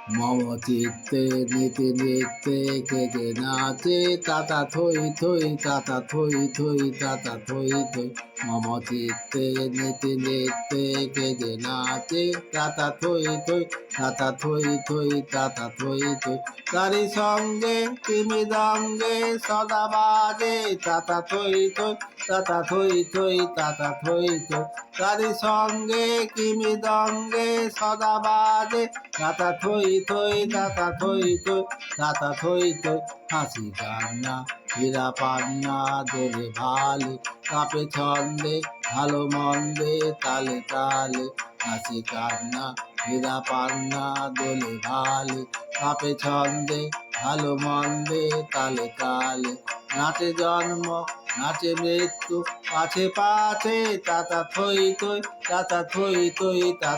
মম চিত্তে নীতি নিত্যে কেজে নাচে তাতা থই থই তাতা থই থই তাতা থই থই। মম চিত্তে নীতি নিত্যে কেজে নাচে তাতা থই থই তাতা থই থই তাতা থই থই। তারি সঙ্গে তিমিদঙ্গে সদা বাজে তাতা থই থই তাতা থই থই তাতা থই থই। তারি সঙ্গে কিমিদঙ্গে সদা বাজে তাতা থই থই তাতা থই থই তাতা থই থই। হাসি কান্না হীরা পান্না দোলে ভালে কাপে ছন্দে ভালো মন্দে তালে তালে। হাসি কান্না হীরা পান্না দোলে ভালে কাপে ছন্দে ভালো মন্দে তালে তালে। নাচে জন্ম নাচে মৃত্যু পাছে পাছে তাতা থই থই তাতা থই থই তাতা